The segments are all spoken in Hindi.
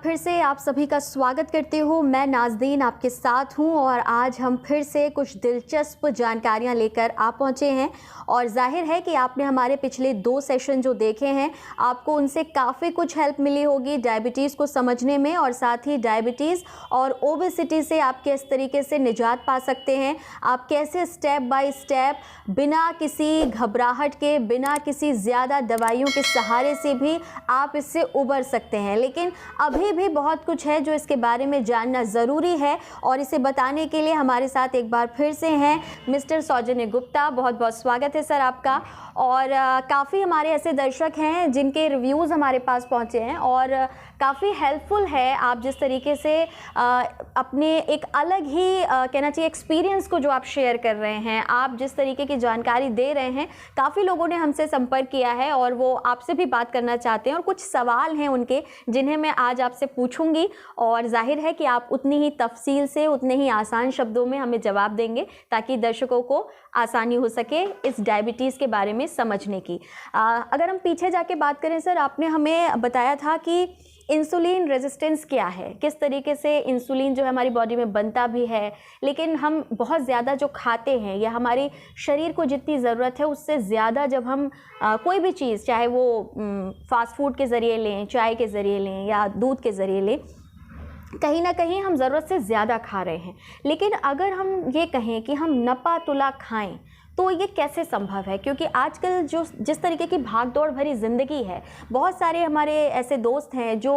फिर से आप सभी का स्वागत करती हूँ। मैं नाज़दीन आपके साथ हूँ और आज हम फिर से कुछ दिलचस्प जानकारियाँ लेकर आ पहुँचे हैं और जाहिर है कि आपने हमारे पिछले 2 सेशन जो देखे हैं आपको उनसे काफ़ी कुछ हेल्प मिली होगी डायबिटीज़ को समझने में और साथ ही डायबिटीज़ और ओबेसिटी से आप किस तरीके से निजात पा सकते हैं, आप कैसे स्टेप बाय स्टेप बिना किसी घबराहट के, बिना किसी ज़्यादा दवाइयों के सहारे से भी आप इससे उबर सकते हैं। लेकिन अभी भी बहुत कुछ है जो इसके बारे में जानना ज़रूरी है और इसे बताने के लिए हमारे साथ एक बार फिर से हैं मिस्टर सौजन्य गुप्ता। बहुत बहुत स्वागत है सर आपका। और काफ़ी हमारे ऐसे दर्शक हैं जिनके रिव्यूज़ हमारे पास पहुंचे हैं और काफ़ी हेल्पफुल है आप जिस तरीके से अपने एक अलग ही कहना चाहिए एक्सपीरियंस को जो आप शेयर कर रहे हैं, आप जिस तरीके की जानकारी दे रहे हैं, काफ़ी लोगों ने हमसे संपर्क किया है और वो आपसे भी बात करना चाहते हैं और कुछ सवाल हैं उनके जिन्हें मैं आज आपसे पूछूंगी और जाहिर है कि आप उतनी ही तफसील से, उतने ही आसान शब्दों में हमें जवाब देंगे ताकि दर्शकों को आसानी हो सके इस डायबिटीज़ के बारे में समझने की। अगर हम पीछे जाके बात करें सर, आपने हमें बताया था कि इंसुलिन रेजिस्टेंस क्या है, किस तरीके से इंसुलिन जो है हमारी बॉडी में बनता भी है, लेकिन हम बहुत ज़्यादा जो खाते हैं या हमारे शरीर को जितनी ज़रूरत है उससे ज़्यादा जब हम कोई भी चीज़, चाहे वो फास्ट फूड के ज़रिए लें, चाय के ज़रिए लें या दूध के ज़रिए लें, कहीं ना कहीं हम ज़रूरत से ज़्यादा खा रहे हैं। लेकिन अगर हम ये कहें कि हम नपा तुला खाएं तो ये कैसे संभव है? क्योंकि आजकल जो जिस तरीके की भाग दौड़ भरी ज़िंदगी है, बहुत सारे हमारे ऐसे दोस्त हैं जो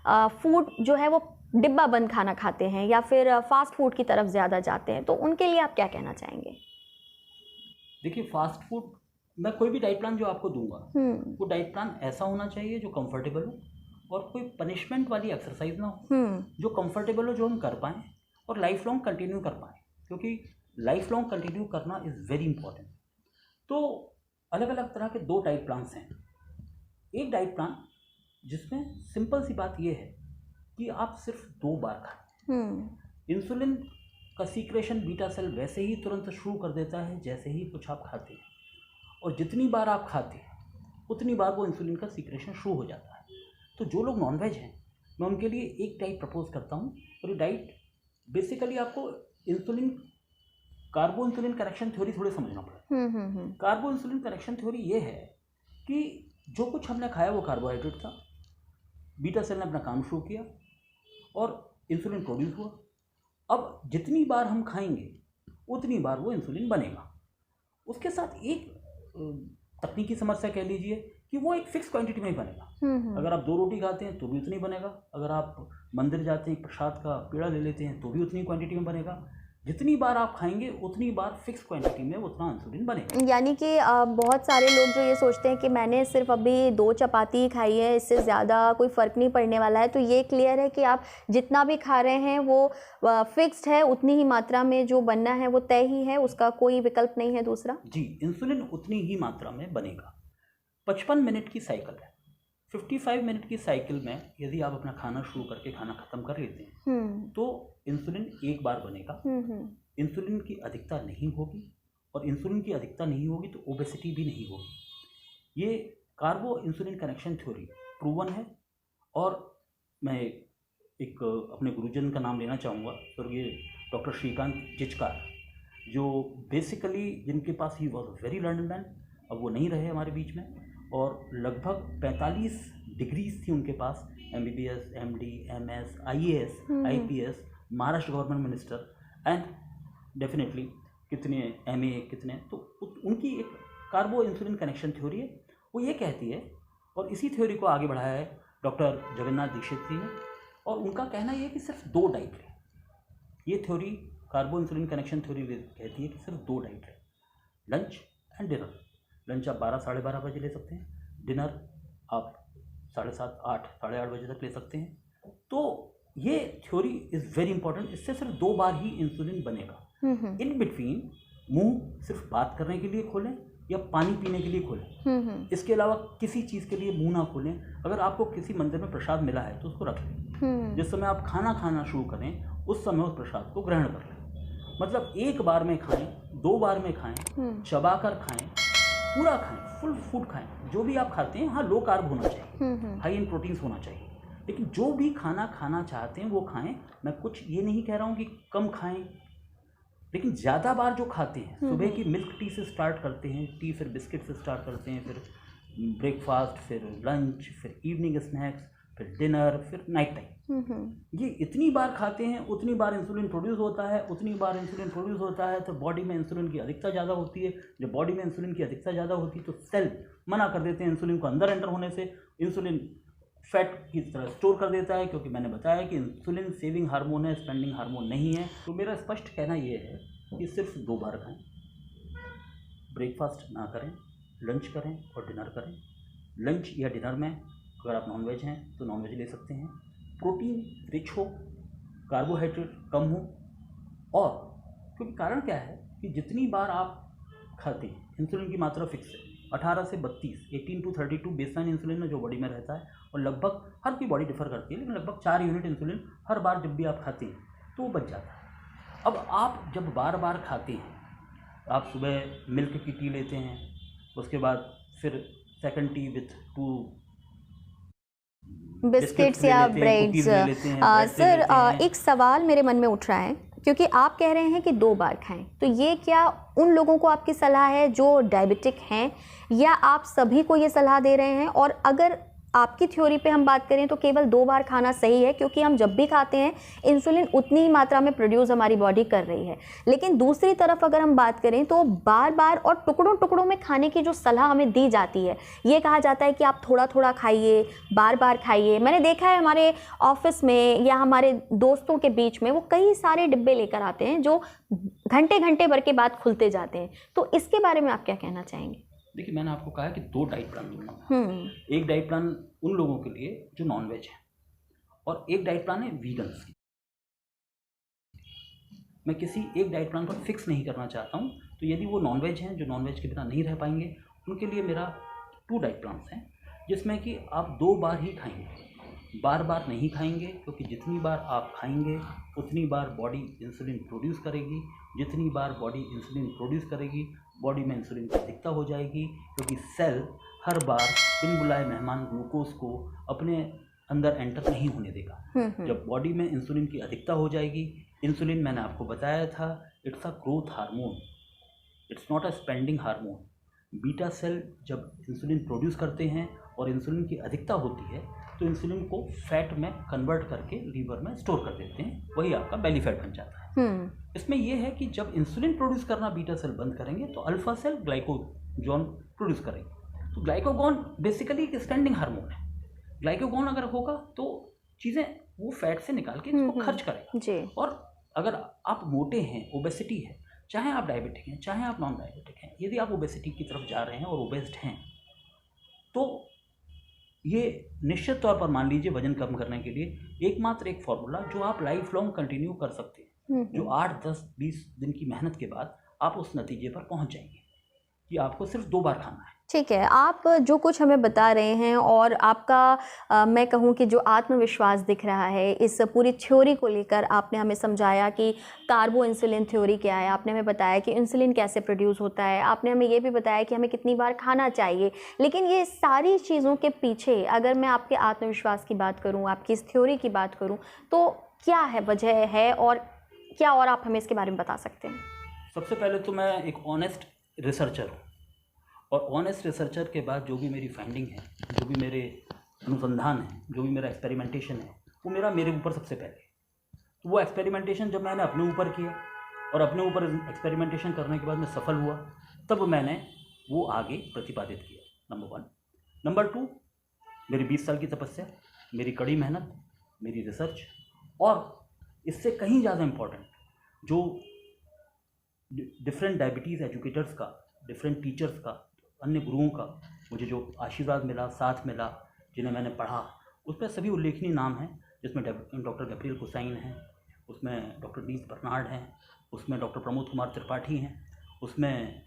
फूड जो है वो डिब्बा बंद खाना खाते हैं या फिर फास्ट फूड की तरफ ज़्यादा जाते हैं, तो उनके लिए आप क्या कहना चाहेंगे? देखिए, फास्ट फूड, मैं कोई भी डाइट प्लान जो आपको दूंगा वो डाइट प्लान ऐसा होना चाहिए जो कंफर्टेबल हो और कोई पनिशमेंट वाली एक्सरसाइज ना हो, जो कंफर्टेबल हो, जो हम कर पाएँ और लाइफ लॉन्ग कंटिन्यू कर पाएँ, क्योंकि लाइफ लॉन्ग कंटिन्यू करना इज़ वेरी इंपॉर्टेंट। तो अलग अलग तरह के 2 डाइट प्लान्स हैं। एक डाइट प्लान जिसमें सिंपल सी बात यह है कि आप सिर्फ 2 बार खाएं। इंसुलिन का सीक्रेशन बीटा सेल वैसे ही तुरंत शुरू कर देता है जैसे ही कुछ आप खाते हैं, और जितनी बार आप खाते हैं उतनी बार वो इंसुलिन का सीक्रेशन शुरू हो जाता है। तो जो लोग नॉनवेज हैं, मैं उनके लिए एक डाइट प्रपोज करता हूँ और ये डाइट बेसिकली आपको कार्बो इंसुलिन करेक्शन थ्योरी थोड़ी समझना पड़ेगा। कार्बो इंसुलिन करेक्शन थ्योरी ये है कि जो कुछ हमने खाया वो कार्बोहाइड्रेट था, बीटा सेल ने अपना काम शुरू किया और इंसुलिन प्रोड्यूस हुआ। अब जितनी बार हम खाएंगे उतनी बार वो इंसुलिन बनेगा। उसके साथ एक तकनीकी समस्या कह लीजिए कि वो एक फिक्स क्वांटिटी में ही बनेगा। अगर आप 2 रोटी खाते हैं तो भी उतनी बनेगा, अगर आप मंदिर जाते हैं प्रसाद का पेड़ा ले लेते हैं तो भी उतनी क्वांटिटी में बनेगा। जितनी बार आप खाएंगे उतनी बार फिक्स क्वांटिटी में उतना इंसुलिन बनेगा। यानी कि बहुत सारे लोग जो ये सोचते हैं कि मैंने सिर्फ अभी 2 चपाती खाई है, इससे ज़्यादा कोई फ़र्क नहीं पड़ने वाला है, तो ये क्लियर है कि आप जितना भी खा रहे हैं वो फिक्स्ड है, उतनी ही मात्रा में जो बनना है वो तय ही है, उसका कोई विकल्प नहीं है दूसरा। जी, इंसुलिन उतनी ही मात्रा में बनेगा। 55 मिनट की साइकिल है। 55 मिनट की साइकिल में यदि आप अपना खाना शुरू करके खाना ख़त्म कर लेते हैं तो इंसुलिन एक बार बनेगा। इंसुलिन की अधिकता नहीं होगी, और इंसुलिन की अधिकता नहीं होगी तो ओबेसिटी भी नहीं होगी। ये कार्बो इंसुलिन कनेक्शन थ्योरी प्रूवन है। और मैं एक अपने गुरुजन का नाम लेना चाहूँगा, स्वर्गीय डॉक्टर श्रीकांत जिचकार, जो बेसिकली जिनके पास ही वॉज वेरी लर्नड मैन, अब वो नहीं रहे हमारे बीच में, और लगभग 45 डिग्रीज थी उनके पास, MBBS, MD, MS, IAS, IPS, Maharashtra government minister and definitely कितने MA, कितने, तो उनकी एक कार्बो इंसुलिन कनेक्शन थ्योरी है। वो ये कहती है, और इसी थ्योरी को आगे बढ़ाया है डॉक्टर जगन्नाथ दीक्षित जी ने, और उनका कहना ये है कि सिर्फ 2 डाइट लें। ये थ्योरी कार्बो इंसुलिन कनेक्शन थ्योरी कहती है कि सिर्फ 2 डाइट लें, लंच एंड डिनर। लंच आप 12 साढ़े 12 बजे ले सकते हैं, डिनर आप 7:30 8 साढ़े 8 बजे तक ले सकते हैं। तो ये थ्योरी इज़ वेरी इंपॉर्टेंट। इससे सिर्फ 2 बार ही इंसुलिन बनेगा। इन बिटवीन मुंह सिर्फ बात करने के लिए खोलें या पानी पीने के लिए खोलें। इसके अलावा किसी चीज़ के लिए मुंह ना खोलें। अगर आपको किसी मंदिर में प्रसाद मिला है तो उसको रख लें। जिस समय आप खाना खाना शुरू करें उस समय उस प्रसाद को ग्रहण कर लें। मतलब एक बार में खाएं, 2 बार में खाएं, चबा कर खाएं, पूरा खाएं, फुल फूड खाएं। जो भी आप खाते हैं, हाँ लो कार्ब होना चाहिए, हाई इन प्रोटीन्स होना चाहिए, लेकिन जो भी खाना खाना चाहते हैं वो खाएं। मैं कुछ ये नहीं कह रहा हूँ कि कम खाएं, लेकिन ज़्यादा बार जो खाते हैं, सुबह की मिल्क टी से स्टार्ट करते हैं, टी फिर बिस्किट से स्टार्ट करते हैं, फिर ब्रेकफास्ट, फिर लंच, फिर इवनिंग स्नैक्स, फिर डिनर, फिर नाइट टाइम, ये इतनी बार खाते हैं उतनी बार इंसुलिन प्रोड्यूस होता है, उतनी बार इंसुलिन प्रोड्यूस होता है तो बॉडी में इंसुलिन की अधिकता ज़्यादा होती है। जब बॉडी में इंसुलिन की अधिकता ज़्यादा होती है तो सेल मना कर देते हैं इंसुलिन को अंदर एंटर होने से। इंसुलिन फैट की तरह स्टोर कर देता है, क्योंकि मैंने बताया कि इंसुलिन सेविंग हार्मोन है, स्पेंडिंग हार्मोन नहीं है। तो मेरा स्पष्ट कहना ये है कि सिर्फ 2 बार खाएं, ब्रेकफास्ट ना करें, लंच करें और डिनर करें। लंच या डिनर में अगर आप नॉनवेज हैं तो नॉनवेज ले सकते हैं, प्रोटीन रिच हो, कार्बोहाइड्रेट कम हो। और क्योंकि कारण क्या है कि जितनी बार आप खाते हैं, इंसुलिन की मात्रा फिक्स है 18 से 32, 18 to 32 बेसलाइन इंसुलिन है जो बॉडी में रहता है, और लगभग हर की बॉडी डिफर करती है, लेकिन लगभग 4 यूनिट इंसुलिन हर बार जब भी आप खाते हैं तो वो बच जाता है। अब आप जब बार बार खाते हैं, आप सुबह मिल्क की टी लेते हैं, उसके बाद फिर सेकंड टी विथ 2 बिस्किट्स या ब्रेड्स। सर एक सवाल मेरे मन में उठ रहा है, क्योंकि आप कह रहे हैं कि 2 बार खाएं, तो ये क्या उन लोगों को आपकी सलाह है जो डायबिटिक हैं, या आप सभी को ये सलाह दे रहे हैं? और अगर आपकी थ्योरी पे हम बात करें तो केवल 2 बार खाना सही है, क्योंकि हम जब भी खाते हैं इंसुलिन उतनी ही मात्रा में प्रोड्यूस हमारी बॉडी कर रही है। लेकिन दूसरी तरफ अगर हम बात करें तो बार बार और टुकड़ों टुकड़ों में खाने की जो सलाह हमें दी जाती है, ये कहा जाता है कि आप थोड़ा थोड़ा खाइए, बार बार खाइए। मैंने देखा है हमारे ऑफिस में या हमारे दोस्तों के बीच में वो कई सारे डिब्बे लेकर आते हैं जो घंटे घंटे भर के बाद खुलते जाते हैं। तो इसके बारे में आप क्या कहना चाहेंगे? देखिए, मैंने आपको कहा कि 2 डाइट प्लान दूंगा। एक डाइट प्लान उन लोगों के लिए जो नॉनवेज है, और एक डाइट प्लान है वीगन्स की। मैं किसी एक डाइट प्लान पर फिक्स नहीं करना चाहता हूँ, तो यदि वो नॉनवेज हैं जो नॉनवेज के बिना नहीं रह पाएंगे, उनके लिए मेरा 2 डाइट प्लान्स हैं, जिसमें कि आप 2 बार ही खाएंगे, बार बार नहीं खाएंगे, क्योंकि जितनी बार आप खाएंगे उतनी बार बॉडी इंसुलिन प्रोड्यूस करेगी। जितनी बार बॉडी इंसुलिन प्रोड्यूस करेगी, बॉडी में इंसुलिन की अधिकता हो जाएगी, क्योंकि सेल हर बार बिन बुलाए मेहमान ग्लूकोज को अपने अंदर एंटर नहीं होने देगा। जब बॉडी में इंसुलिन की अधिकता हो जाएगी, इंसुलिन मैंने आपको बताया था it's a growth hormone, it's not a spending hormone. Beta cell जब इंसुलिन प्रोड्यूस करते हैं और इंसुलिन की अधिकता होती है तो इंसुलिन को फैट में कन्वर्ट करके लीवर में स्टोर कर देते हैं, वही आपका बेली फैट बन जाता है। इसमें यह है कि जब इंसुलिन प्रोड्यूस करना बीटा सेल बंद करेंगे तो अल्फा सेल ग्लाइकोजन प्रोड्यूस करेंगे। तो ग्लाइकोगॉन बेसिकली एक स्टैंडिंग हार्मोन है। ग्लाइकोगॉन अगर होगा तो चीज़ें वो फैट से निकाल के इसको खर्च करेगा। और अगर आप मोटे हैं, ओबेसिटी है, चाहे आप डायबिटिक हैं चाहे आप नॉन डायबिटिक हैं, यदि आप ओबेसिटी की तरफ जा रहे हैं और ओबेस्ड हैं, तो ये निश्चित तौर पर मान लीजिए वजन कम करने के लिए एकमात्र एक फॉर्मूला जो आप लाइफ लॉन्ग कंटिन्यू कर सकते हैं, जो 8, 10, 20 दिन की मेहनत के बाद आप उस नतीजे पर पहुंच जाएंगे कि आपको सिर्फ 2 बार खाना है। ठीक है, आप जो कुछ हमें बता रहे हैं और आपका मैं कहूँ कि जो आत्मविश्वास दिख रहा है इस पूरी थ्योरी को लेकर, आपने हमें समझाया कि कार्बो इंसुलिन थ्योरी क्या है, आपने हमें बताया कि इंसुलिन कैसे प्रोड्यूस होता है, आपने हमें ये भी बताया कि हमें कितनी बार खाना चाहिए। लेकिन ये सारी चीज़ों के पीछे अगर मैं आपके आत्मविश्वास की बात करूँ, आपकी इस थ्योरी की बात करूँ, तो क्या है, वजह है, और क्या और आप हमें इसके बारे में बता सकते हैं? सबसे पहले तो मैं एक ऑनेस्ट रिसर्चर हूँ, और ऑनेस्ट रिसर्चर के बाद जो भी मेरी फाइंडिंग है, जो भी मेरे अनुसंधान है, जो भी मेरा एक्सपेरिमेंटेशन है, वो मेरे ऊपर सबसे पहले। तो वो एक्सपेरिमेंटेशन जब मैंने अपने ऊपर किया और अपने ऊपर एक्सपेरिमेंटेशन करने के बाद मैं सफल हुआ, तब मैंने वो आगे प्रतिपादित किया, नंबर 1। नंबर 2, मेरी 20 साल की तपस्या, मेरी कड़ी मेहनत, मेरी रिसर्च, और इससे कहीं ज़्यादा इम्पोर्टेंट जो डिफरेंट डायबिटीज़ एजुकेटर्स का, डिफरेंट टीचर्स का, अन्य गुरुओं का मुझे जो आशीर्वाद मिला, साथ मिला, जिन्हें मैंने पढ़ा, उसमें सभी उल्लेखनीय नाम हैं, जिसमें डॉक्टर गैब्रियल कुसाइन हैं, उसमें डॉक्टर नील्स बर्नार्ड हैं, उसमें डॉक्टर प्रमोद कुमार त्रिपाठी हैं, उसमें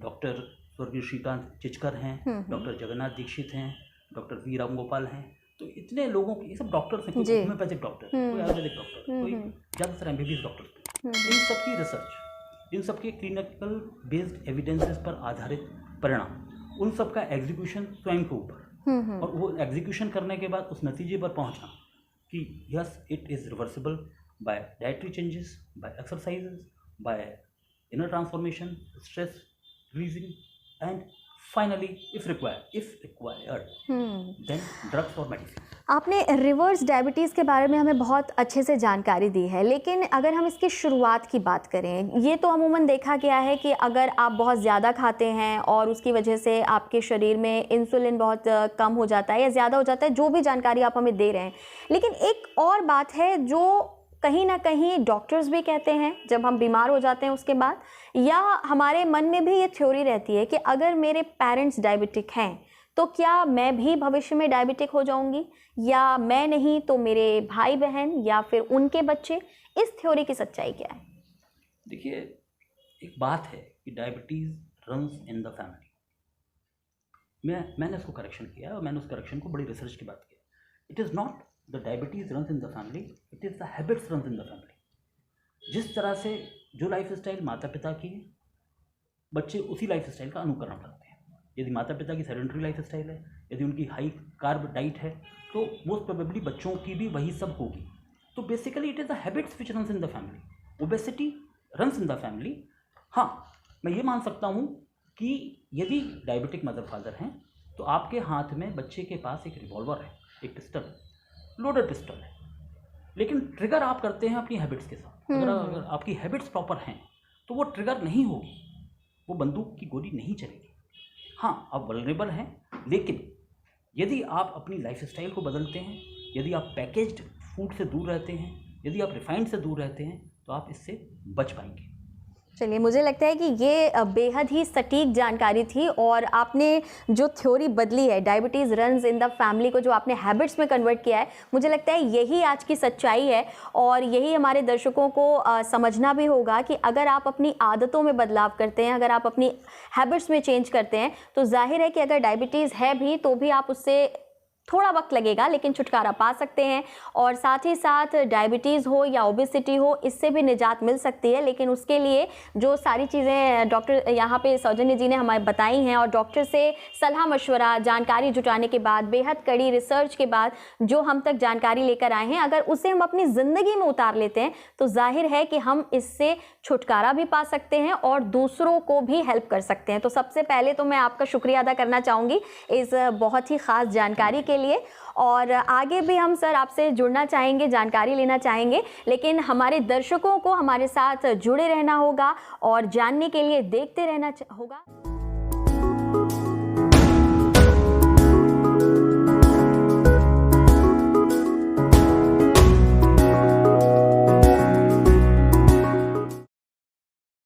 डॉक्टर स्वर्गीय श्रीकांत चिचकर हैं, डॉक्टर जगन्नाथ दीक्षित हैं, डॉक्टर वी रामगोपाल हैं। तो इतने लोगों के, ये सब डॉक्टर्स हैं, कोई होम्योपैथिक डॉक्टर, कोई आयुर्वेदिक डॉक्टर, कोई ज़्यादातर MBBS डॉक्टर्स। इन सब की रिसर्च, इन सब के क्लिनिकल बेस्ड एविडेंसेस पर आधारित परिणाम, उन सब का एग्जीक्यूशन स्वयं के ऊपर, और वो एग्जीक्यूशन करने के बाद उस नतीजे पर पहुंचना कि yes it is reversible by dietary changes, by exercises, by inner transformation, stress releasing, and finally if required then drugs और मेडिसिन। आपने रिवर्स डायबिटीज़ के बारे में हमें बहुत अच्छे से जानकारी दी है, लेकिन अगर हम इसकी शुरुआत की बात करें, ये तो अमूमन देखा गया है कि अगर आप बहुत ज़्यादा खाते हैं और उसकी वजह से आपके शरीर में इंसुलिन बहुत कम हो जाता है या ज़्यादा हो जाता है, जो भी जानकारी आप हमें दे रहे हैं। लेकिन एक और बात है जो कहीं ना कहीं डॉक्टर्स भी कहते हैं जब हम बीमार हो जाते हैं उसके बाद, या हमारे मन में भी ये थ्योरी रहती है कि अगर मेरे पेरेंट्स डायबिटिक हैं तो क्या मैं भी भविष्य में डायबिटिक हो जाऊंगी, या मैं नहीं तो मेरे भाई बहन या फिर उनके बच्चे। इस थ्योरी की सच्चाई क्या है? देखिए, एक बात है कि diabetes runs in the family. मैंने इसको करेक्शन किया और मैंने उस करेक्शन को बड़ी रिसर्च के बाद किया। It is not the diabetes runs in the family, it is the habits runs in the family. जिस तरह से जो लाइफ स्टाइल माता पिता की है, बच्चे उसी लाइफ स्टाइल का अनुकरण करते हैं। यदि माता पिता की सेडेंटरी लाइफ स्टाइल है, यदि उनकी हाई कार्ब डाइट है, तो मोस्ट प्रोबेबली बच्चों की भी वही सब होगी। तो basically it is the habits which runs in the family. Obesity runs in the family. हाँ, मैं ये मान सकता हूँ कि यदि डायबिटिक मदर फादर हैं तो आपके हाथ में बच्चे के पास एक रिवॉल्वर है, एक पिस्टल है, लोडेड पिस्टल है, लेकिन ट्रिगर आप करते हैं अपनी हैबिट्स के साथ। अगर आपकी हैबिट्स प्रॉपर हैं तो वो ट्रिगर नहीं होगी, वो बंदूक की गोली नहीं चलेगी। हाँ, आप वल्नरेबल हैं, लेकिन यदि आप अपनी लाइफ स्टाइल को बदलते हैं, यदि आप पैकेज्ड फूड से दूर रहते हैं, यदि आप रिफाइंड से दूर रहते हैं, तो आप इससे बच पाएंगे। चलिए, मुझे लगता है कि ये बेहद ही सटीक जानकारी थी, और आपने जो थ्योरी बदली है diabetes runs in the family को, जो आपने हैबिट्स में कन्वर्ट किया है, मुझे लगता है यही आज की सच्चाई है। और यही हमारे दर्शकों को समझना भी होगा कि अगर आप अपनी आदतों में बदलाव करते हैं, अगर आप अपनी हैबिट्स में चेंज करते हैं, तो जाहिर है कि अगर डायबिटीज़ है भी तो भी आप उससे थोड़ा वक्त लगेगा लेकिन छुटकारा पा सकते हैं। और साथ ही साथ डायबिटीज़ हो या ओबेसिटी हो, इससे भी निजात मिल सकती है। लेकिन उसके लिए जो सारी चीज़ें डॉक्टर यहाँ पे सौजन्य जी ने हमें बताई हैं, और डॉक्टर से सलाह मशवरा जानकारी जुटाने के बाद, बेहद कड़ी रिसर्च के बाद जो हम तक जानकारी लेकर आए हैं, अगर उसे हम अपनी ज़िंदगी में उतार लेते हैं तो जाहिर है कि हम इससे छुटकारा भी पा सकते हैं और दूसरों को भी हेल्प कर सकते हैं। तो सबसे पहले तो मैं आपका शुक्रिया अदा करना चाहूँगी इस बहुत ही ख़ास जानकारी के लिए। और आगे भी हम सर आपसे जुड़ना चाहेंगे, जानकारी लेना चाहेंगे, लेकिन हमारे दर्शकों को हमारे साथ जुड़े रहना होगा और जानने के लिए देखते रहना होगा।